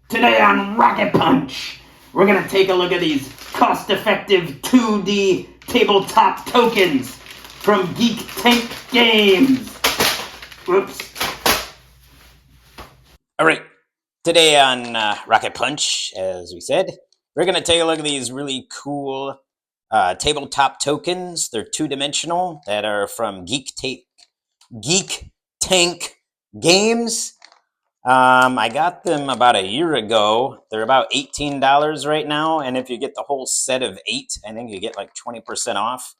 Today on Rocket Punch, we're going to take a look at these cost-effective 2D tabletop tokens from Geek Tank Games. Whoops. All right, today on Rocket Punch, as we said, we're going to take a look at these really cool tabletop tokens. They're two-dimensional that are from Geek Tank Games. I got them about a year ago. They're about $18 right now, and if you get the whole set of 8, I think you get like 20% off.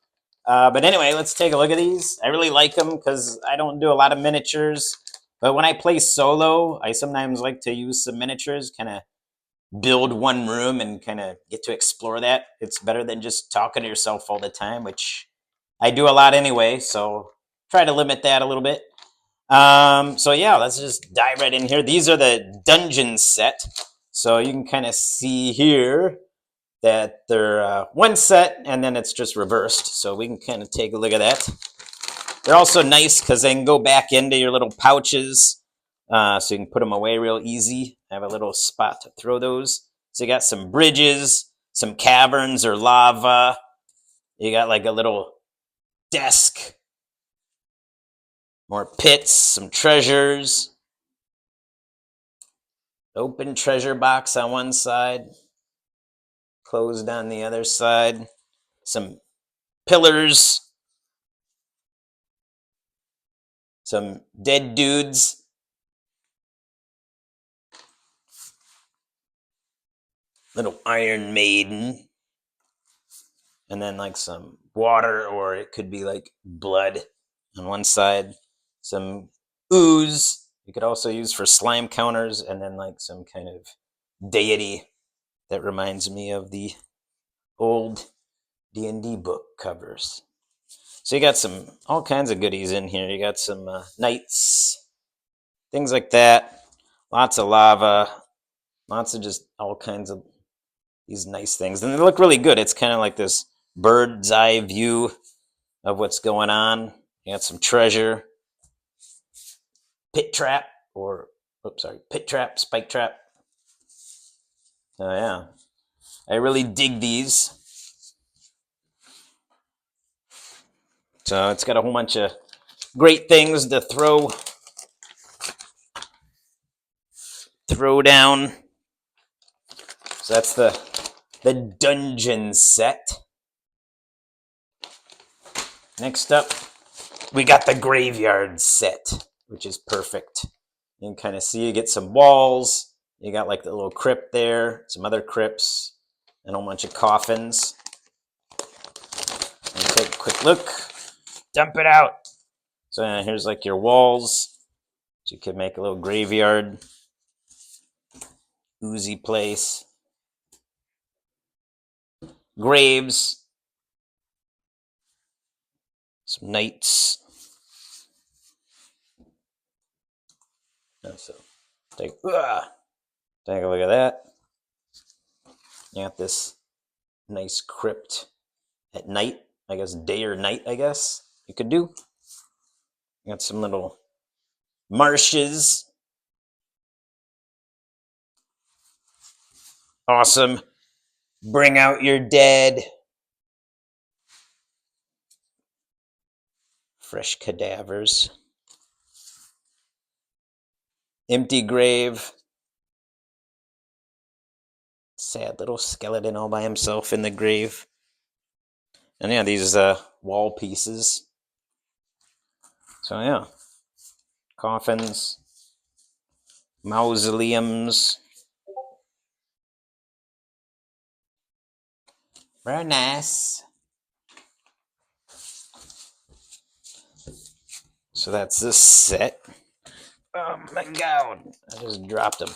But anyway, let's take a look at these. I really like them because I don't do a lot of miniatures. But when I play solo, I sometimes like to use some miniatures, kind of build one room and kind of get to explore that. It's better than just talking to yourself all the time, which I do a lot anyway. So try to limit that a little bit. So yeah, let's just dive right in here. These are the dungeon set. So you can kind of see here that they're one set and then it's just reversed. So we can kind of take a look at that. They're also nice because they can go back into your little pouches, so you can put them away real easy. Have a little spot to throw those. So you got some bridges, some caverns or lava. You got like a little desk, more pits, some treasures, open treasure box on one side, closed on the other side, some pillars, some dead dudes, little Iron Maiden, and then like some water, or it could be like blood on one side, some ooze you could also use for slime counters, and then like some kind of deity that reminds me of the old D&D book covers. So you got some all kinds of goodies in here. You got some knights, things like that, lots of lava, lots of just all kinds of these nice things, and they look really good. It's kind of like this bird's eye view of what's going on. You got some treasure, pit trap, spike trap. Oh yeah, I really dig these. So it's got a whole bunch of great things to throw down. So that's the dungeon set. Next up, we got the graveyard set, which is perfect. You can kind of see, you get some walls. You got like the little crypt there, some other crypts, and a whole bunch of coffins. And take a quick look. Dump it out. So here's like your walls. So you could make a little graveyard. Oozy place. Graves. Some knights. So take a look at that. You got this nice crypt at night. I guess day or night, I guess you could do. You got some little marshes. Awesome. Bring out your dead. Fresh cadavers. Empty grave. Sad little skeleton all by himself in the grave. And yeah, these wall pieces. So yeah, coffins, mausoleums. Very nice. So that's this set. Oh my god, I just dropped them.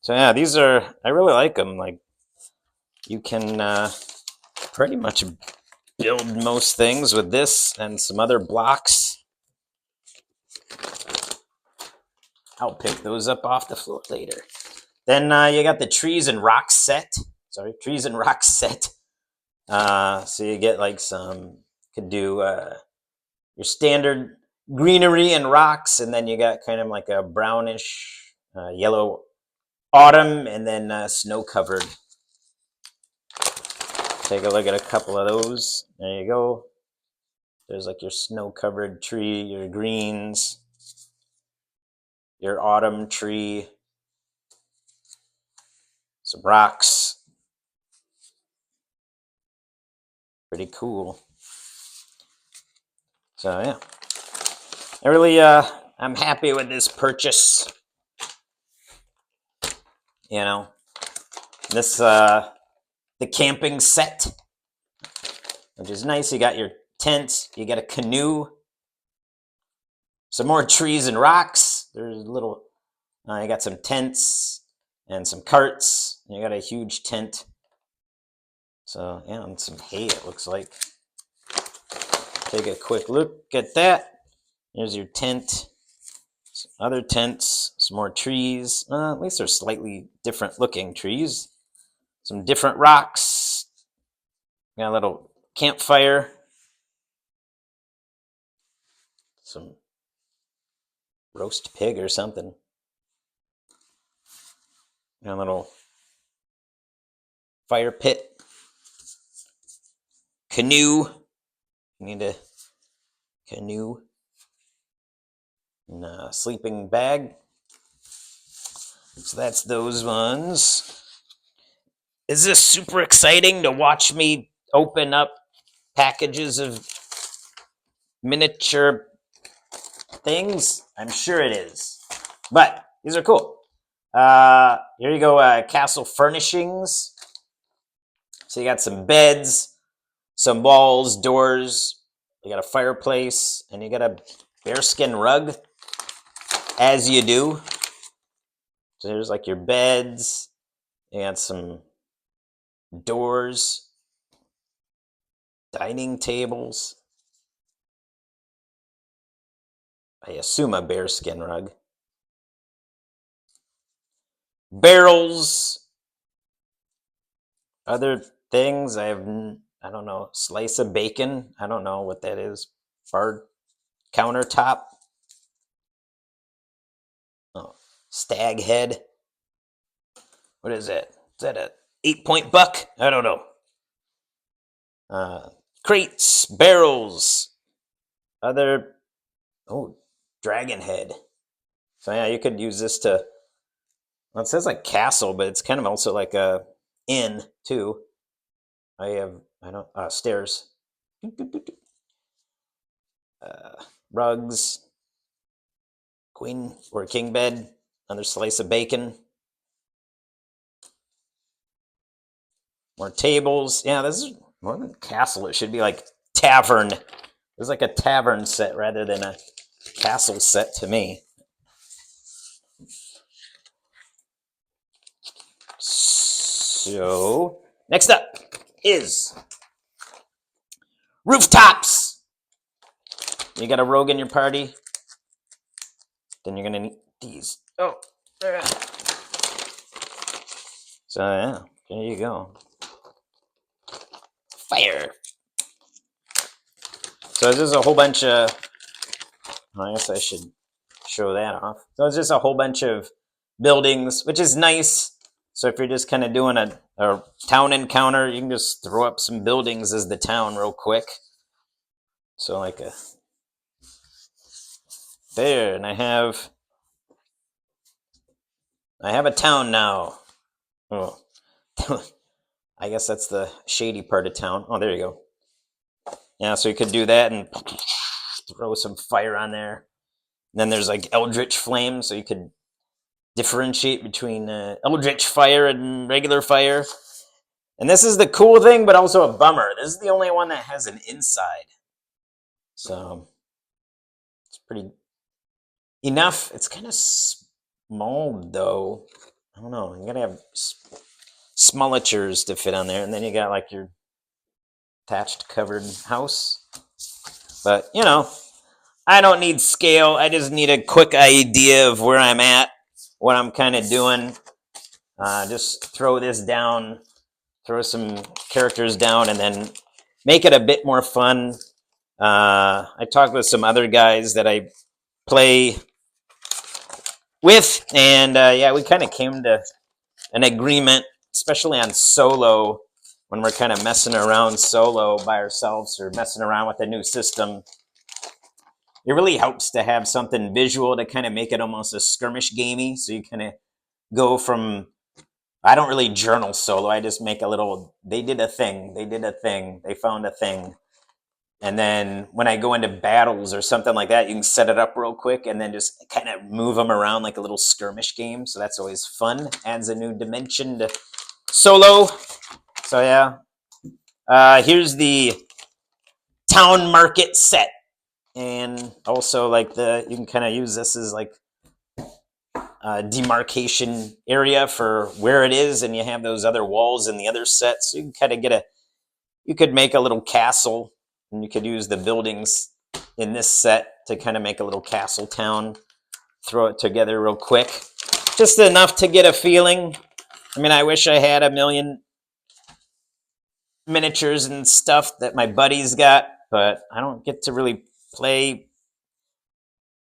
So yeah, these are, I really like them. Like, you can pretty much build most things with this and some other blocks. I'll pick those up off the floor later. Then you got the trees and rocks set. So you get like some, could do your standard greenery and rocks, and then you got kind of like a brownish yellow autumn, and then snow covered. Take a look at a couple of those. There you go. There's like your snow covered tree, your greens, your autumn tree, some rocks. Pretty cool. So yeah, I really I'm happy with this purchase. You know, this the camping set, which is nice. You got your tent, you got a canoe, some more trees and rocks. There's little you got some tents and some carts. You got a huge tent. So yeah, and some hay, it looks like. Take a quick look at that. There's your tent. Some other tents, some more trees. At least they're slightly different looking trees. Some different rocks. Got a little campfire. Some roast pig or something. Got a little fire pit. Canoe. You need a canoe. And a sleeping bag. So that's those ones. Is this super exciting to watch me open up packages of miniature things? I'm sure it is. But these are cool. Here you go, castle furnishings. So you got some beds, some walls, doors. You got a fireplace, and you got a bearskin rug, as you do. So there's like your beds. You got some doors, dining tables. I assume a bearskin rug. Barrels. Other things, I don't know, slice of bacon. I don't know what that is. Bar countertop. Oh, stag head. What is that? Is that a 8-point buck? I don't know. Crates, barrels, other, dragon head. So yeah, you could use this to, well, it says like castle, but it's kind of also like a inn too. Stairs. Rugs, queen or king bed, another slice of bacon. More tables. Yeah, this is more than castle. It should be like tavern. It's like a tavern set rather than a castle set to me. So, next up is rooftops. You got a rogue in your party, then you're gonna need these. Oh, there. So yeah, there you go. Fire. So this is a whole bunch of, I guess I should show that off. So it's just a whole bunch of buildings, which is nice. So if you're just kind of doing a town encounter, you can just throw up some buildings as the town real quick. So like there, and I have a town now. Oh, I guess that's the shady part of town. Oh, there you go. Yeah, so you could do that and throw some fire on there. And then there's like eldritch flame, so you could differentiate between eldritch fire and regular fire. And this is the cool thing, but also a bummer. This is the only one that has an inside. So it's pretty enough. It's kind of small, though. I don't know. You gotta have smulatures to fit on there. And then you got like your attached covered house. But, I don't need scale. I just need a quick idea of where I'm at, what I'm kind of doing. Just throw this down, throw some characters down, and then make it a bit more fun. I talked with some other guys that I play with, and yeah, we kind of came to an agreement, especially on solo, when we're kind of messing around solo by ourselves or messing around with a new system. It really helps to have something visual to kind of make it almost a skirmish gamey. So you kind of go from, I don't really journal solo. I just make a little, they did a thing, they found a thing. And then when I go into battles or something like that, you can set it up real quick and then just kind of move them around like a little skirmish game. So that's always fun. Adds a new dimension to solo. So yeah. Here's the town market set. And also like you can kind of use this as like a demarcation area for where it is. And you have those other walls in the other set. So you can kind of you could make a little castle. And you could use the buildings in this set to kind of make a little castle town. Throw it together real quick. Just enough to get a feeling. I mean, I wish I had a million miniatures and stuff that my buddies got, but I don't get to really play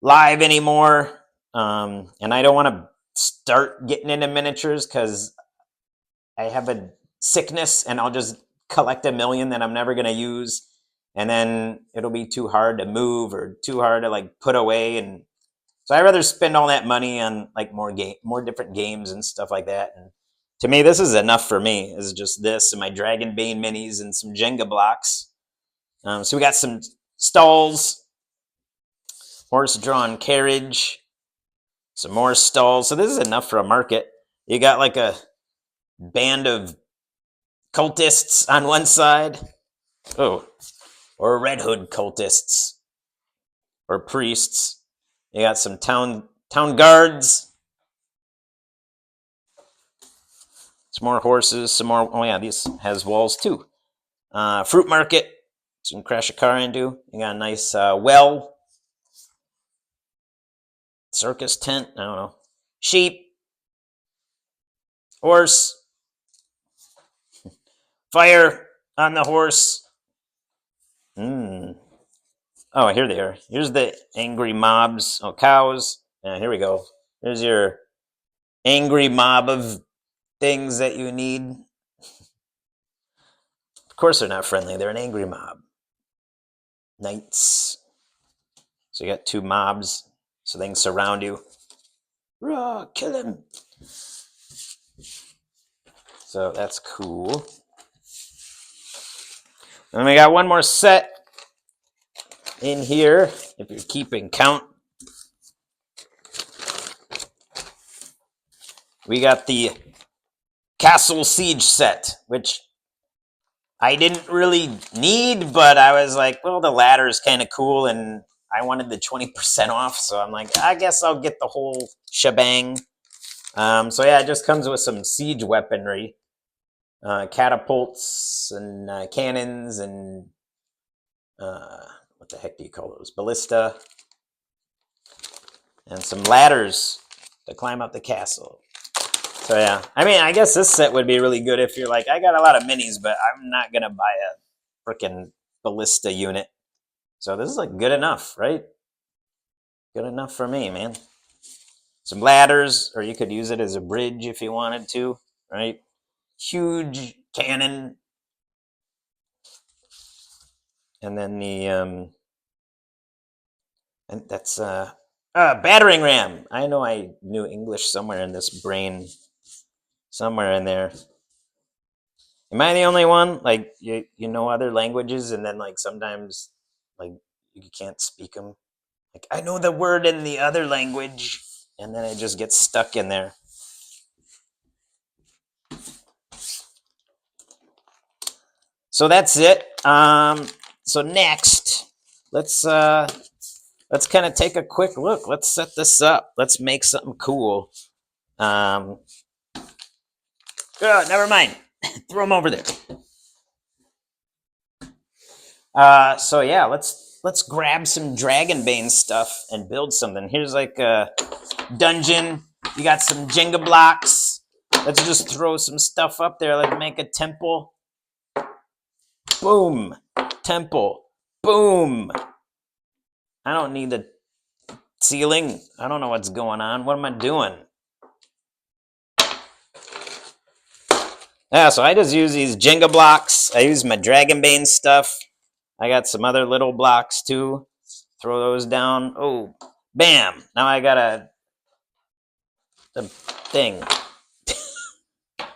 live anymore. And I don't want to start getting into miniatures because I have a sickness and I'll just collect a million that I'm never going to use. And then it'll be too hard to move or too hard to like put away. And so I'd rather spend all that money on like more different games and stuff like that. And to me, this is enough for me. Is just this and my Dragon Bane minis and some Jenga blocks. So we got some stalls, horse-drawn carriage, some more stalls. So this is enough for a market. You got like a band of cultists on one side. Oh. Or Red Hood cultists or priests. You got some town guards. Some more horses, some more. Oh yeah, this has walls too. Fruit market. So you can crash a car into. You got a nice well. Circus tent. I don't know. Sheep. Horse. Fire on the horse. Oh, here they are. Here's the angry mobs. Oh, cows. Here we go. There's your angry mob of things that you need. Of course they're not friendly. They're an angry mob. Knights. So you got two mobs so they can surround you. Raw, kill him. So that's cool. And we got one more set in here, if you're keeping count. We got the Castle Siege set, which I didn't really need, but I was like, well, the ladder is kind of cool, and I wanted the 20% off, so I'm like, I guess I'll get the whole shebang. So yeah, it just comes with some siege weaponry, catapults and cannons and what the heck do you call those? Ballista. And some ladders to climb up the castle. So yeah, I mean, I guess this set would be really good if you're like, I got a lot of minis, but I'm not going to buy a freaking ballista unit. So this is like good enough, right? Good enough for me, man. Some ladders, or you could use it as a bridge if you wanted to, right? Huge cannon. And then the, and that's battering ram. I know I knew English somewhere in this brain. Somewhere in there. Am I the only one? Like, you know other languages, and then, like, sometimes, like, you can't speak them? Like, I know the word in the other language, and then it just gets stuck in there. So that's it. So next, let's kind of take a quick look. Let's set this up. Let's make something cool. Never mind. Throw them over there. So yeah, let's grab some Dragonbane stuff and build something. Here's like a dungeon. You got some Jenga blocks. Let's just throw some stuff up there. Let's make a temple. Boom. Temple. Boom. I don't need to ceiling. I don't know what's going on. What am I doing? Yeah, so I just use these Jenga blocks. I use my Dragonbane stuff. I got some other little blocks too. Throw those down. Oh, bam! Now I got a thing,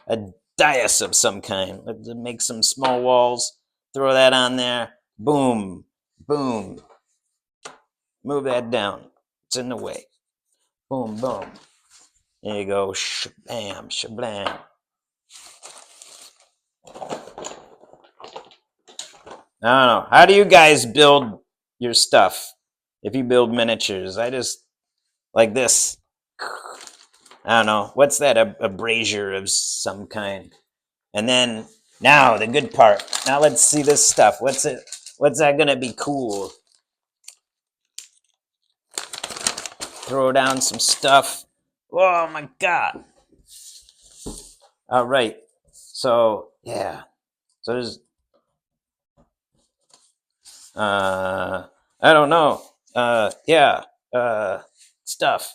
a dais of some kind. Let's make some small walls. Throw that on there. Boom, boom. Move that down. It's in the way. Boom, boom. There you go. Shabam, shablam. I don't know. How do you guys build your stuff? If you build miniatures, I just like this. I don't know. What's that? A brazier of some kind. And then now the good part. Now let's see this stuff. What's it? What's that gonna be cool? Throw down some stuff. Oh my god. All right. So yeah. So there's I don't know. Yeah. Stuff.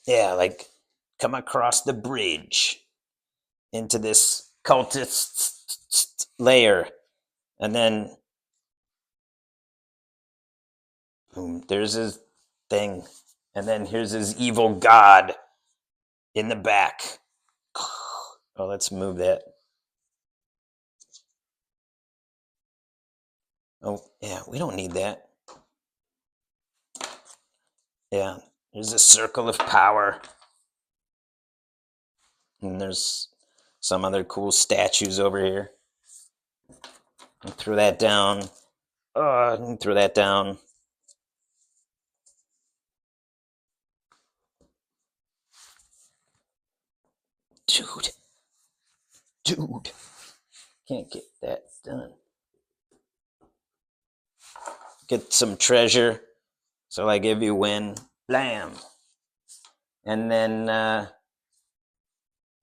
Yeah, like come across the bridge into this cultist layer. And then boom, there's his thing. And then here's his evil god in the back. Oh, let's move that. Oh, yeah, we don't need that. Yeah, there's a circle of power. And there's some other cool statues over here. And throw that down. And throw that down. Dude. Can't get that done. Get some treasure. So like if you win, blam. And then, yeah,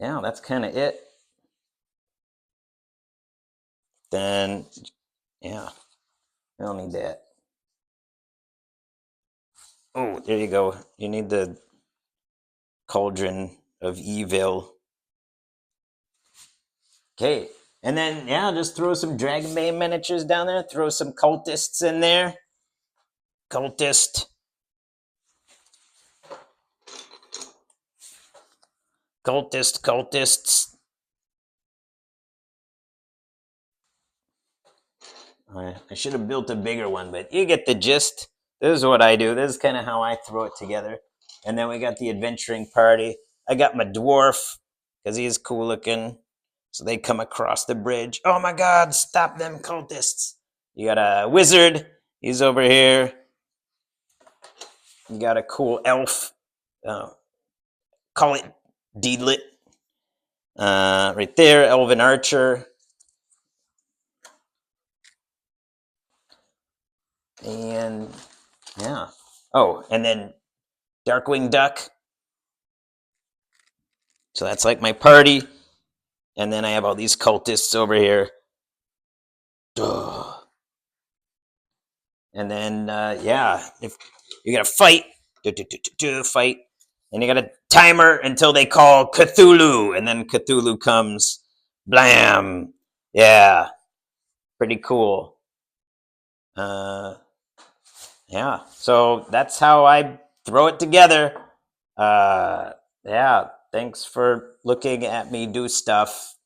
that's kind of it. Then, yeah, I don't need that. Oh, there you go. You need the cauldron of evil. Okay, and then, yeah, just throw some Dragonbane miniatures down there. Throw some cultists in there. Cultists. I should have built a bigger one, but you get the gist. This is what I do. This is kind of how I throw it together. And then we got the adventuring party. I got my dwarf because he's cool looking. So they come across the bridge. Oh my God, stop them cultists. You got a wizard. He's over here. You got a cool elf. Call it Deedlit. Right there, elven archer. And yeah. Oh, and then Darkwing Duck. So that's like my party. And then I have all these cultists over here. Duh. And then, yeah, if you gotta fight, fight, and you got a timer until they call Cthulhu, and then Cthulhu comes. Blam! Yeah, pretty cool. Yeah, so that's how I throw it together. Yeah, thanks for looking at me do stuff.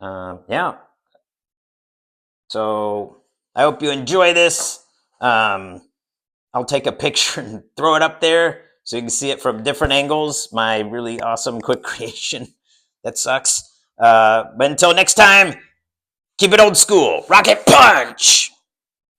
Yeah. So I hope you enjoy this. I'll take a picture and throw it up there so you can see it from different angles. My really awesome quick creation that sucks. But until next time, keep it old school. Rocket punch!